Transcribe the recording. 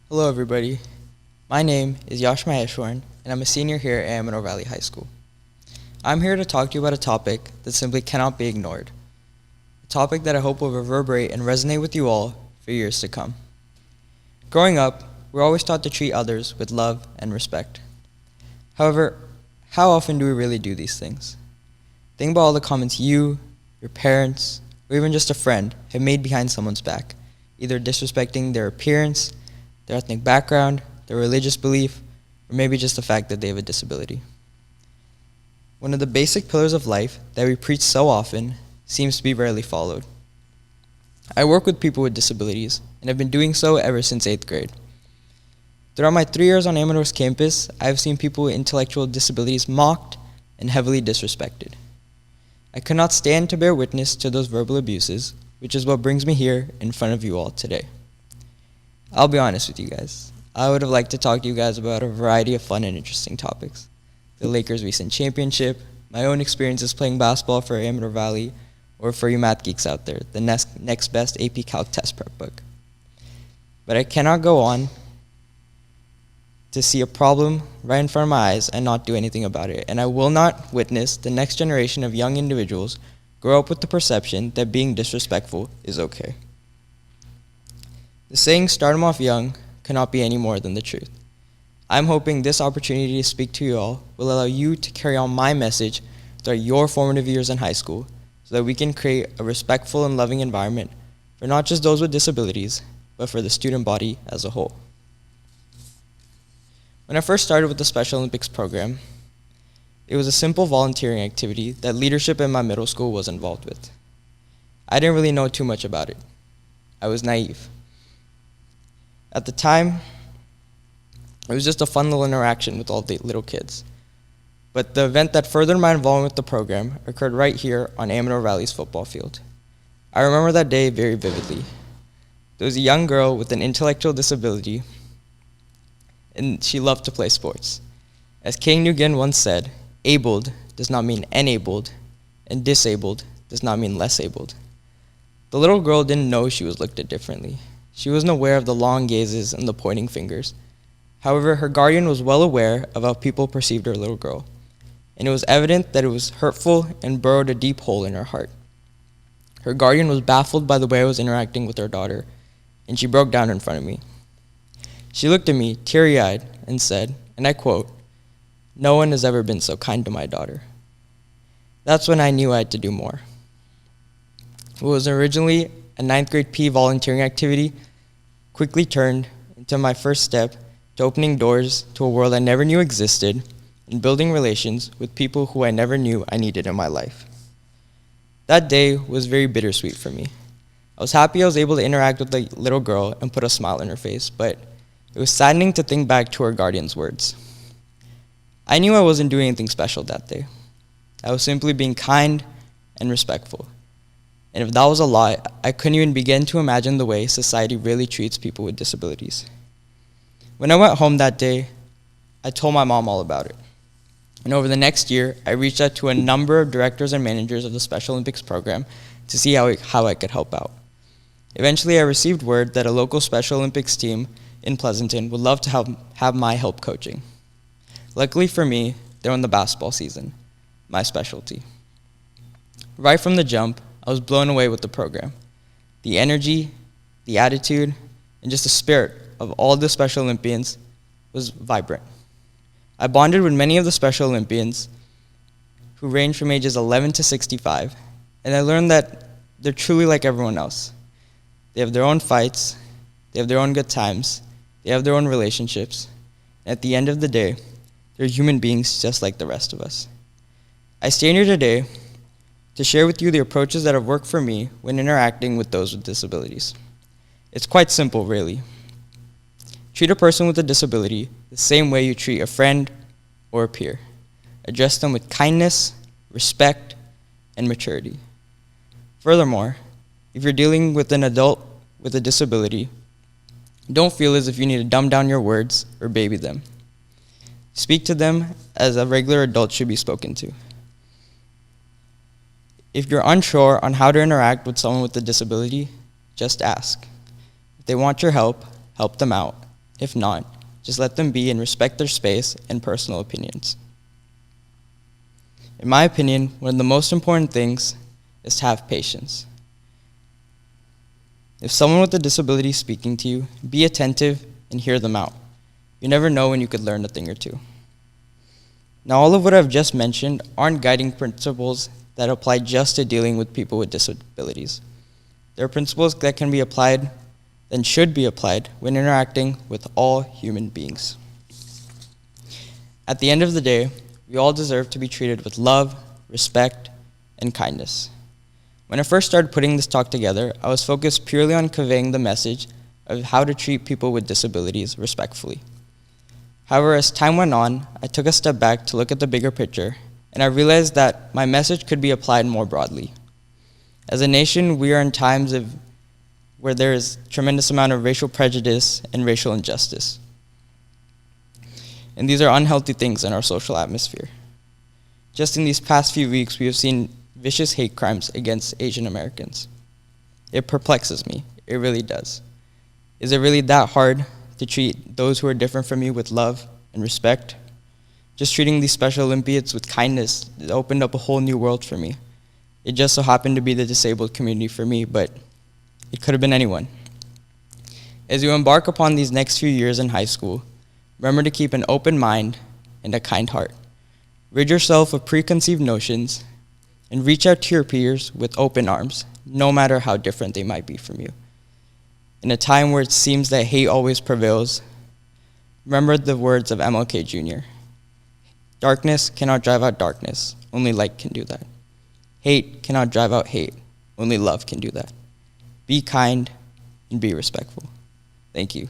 Hello everybody, my name is Yash Maheshwaran and I'm a senior here at Amador Valley High School. I'm here to talk to you about a topic that simply cannot be ignored, a topic that I hope will reverberate and resonate with you all for years to come. Growing up, we're always taught to treat others with love and respect. However, how often do we really do these things? Think about all the comments you, your parents, or even just a friend have made behind someone's back, either disrespecting their appearance, their ethnic background, their religious belief, or maybe just the fact that they have a disability. One of the basic pillars of life that we preach so often seems to be rarely followed. I work with people with disabilities, and have been doing so ever since 8th grade. Throughout my 3 years on Amador's campus, I have seen people with intellectual disabilities mocked and heavily disrespected. I could not stand to bear witness to those verbal abuses, which is what brings me here in front of you all today. I'll be honest with you guys. I would have liked to talk to you guys about a variety of fun and interesting topics. The Lakers' recent championship, my own experiences playing basketball for Amador Valley, or for you math geeks out there, the next best AP Calc test prep book. But I cannot go on to see a problem right in front of my eyes and not do anything about it. And I will not witness the next generation of young individuals grow up with the perception that being disrespectful is okay. The saying, start 'em off young, cannot be any more than the truth. I'm hoping this opportunity to speak to you all will allow you to carry on my message throughout your formative years in high school so that we can create a respectful and loving environment for not just those with disabilities, but for the student body as a whole. When I first started with the Special Olympics program, it was a simple volunteering activity that leadership in my middle school was involved with. I didn't really know too much about it. I was naive. At the time, it was just a fun little interaction with all the little kids. But the event that furthered my involvement with the program occurred right here on Amador Valley's football field. I remember that day very vividly. There was a young girl with an intellectual disability, and she loved to play sports. As King Nugent once said, abled does not mean enabled, and disabled does not mean less abled. The little girl didn't know she was looked at differently. She wasn't aware of the long gazes and the pointing fingers. However, her guardian was well aware of how people perceived her little girl, and it was evident that it was hurtful and burrowed a deep hole in her heart. Her guardian was baffled by the way I was interacting with her daughter, and she broke down in front of me. She looked at me, teary-eyed, and said, and I quote, "No one has ever been so kind to my daughter." That's when I knew I had to do more. What was originally a 9th grade PE volunteering activity quickly turned into my first step to opening doors to a world I never knew existed and building relations with people who I never knew I needed in my life. That day was very bittersweet for me. I was happy I was able to interact with the little girl and put a smile on her face, but it was saddening to think back to her guardian's words. I knew I wasn't doing anything special that day. I was simply being kind and respectful. And if that was a lie, I couldn't even begin to imagine the way society really treats people with disabilities. When I went home that day, I told my mom all about it. And over the next year, I reached out to a number of directors and managers of the Special Olympics program to see how I could help out. Eventually, I received word that a local Special Olympics team in Pleasanton would love to have my help coaching. Luckily for me, they're in the basketball season, my specialty. Right from the jump, I was blown away with the program. The energy, the attitude, and just the spirit of all the Special Olympians was vibrant. I bonded with many of the Special Olympians who range from ages 11 to 65, and I learned that they're truly like everyone else. They have their own fights, they have their own good times, they have their own relationships, and at the end of the day, they're human beings just like the rest of us. I stand here today to share with you the approaches that have worked for me when interacting with those with disabilities. It's quite simple, really. Treat a person with a disability the same way you treat a friend or a peer. Address them with kindness, respect, and maturity. Furthermore, if you're dealing with an adult with a disability, don't feel as if you need to dumb down your words or baby them. Speak to them as a regular adult should be spoken to. If you're unsure on how to interact with someone with a disability, just ask. If they want your help, help them out, If not, just let them be and respect their space and personal opinions. In my opinion, one of the most important things is to have patience. If someone with a disability is speaking to you, be attentive and hear them out. You never know when you could learn a thing or two. Now, all of what I've just mentioned aren't guiding principles that apply just to dealing with people with disabilities. There are principles that can be applied and should be applied when interacting with all human beings. At the end of the day, we all deserve to be treated with love, respect, and kindness. When I first started putting this talk together, I was focused purely on conveying the message of how to treat people with disabilities respectfully. However, as time went on, I took a step back to look at the bigger picture, and I realized that my message could be applied more broadly. As a nation, we are in times where there is a tremendous amount of racial prejudice and racial injustice. And these are unhealthy things in our social atmosphere. Just in these past few weeks, we have seen vicious hate crimes against Asian Americans. It perplexes me. It really does. Is it really that hard to treat those who are different from you with love and respect? Just treating these Special Olympiads with kindness opened up a whole new world for me. It just so happened to be the disabled community for me, but it could have been anyone. As you embark upon these next few years in high school, remember to keep an open mind and a kind heart. Rid yourself of preconceived notions and reach out to your peers with open arms, no matter how different they might be from you. In a time where it seems that hate always prevails, remember the words of MLK Jr. Darkness cannot drive out darkness, only light can do that. Hate cannot drive out hate, only love can do that. Be kind and be respectful. Thank you.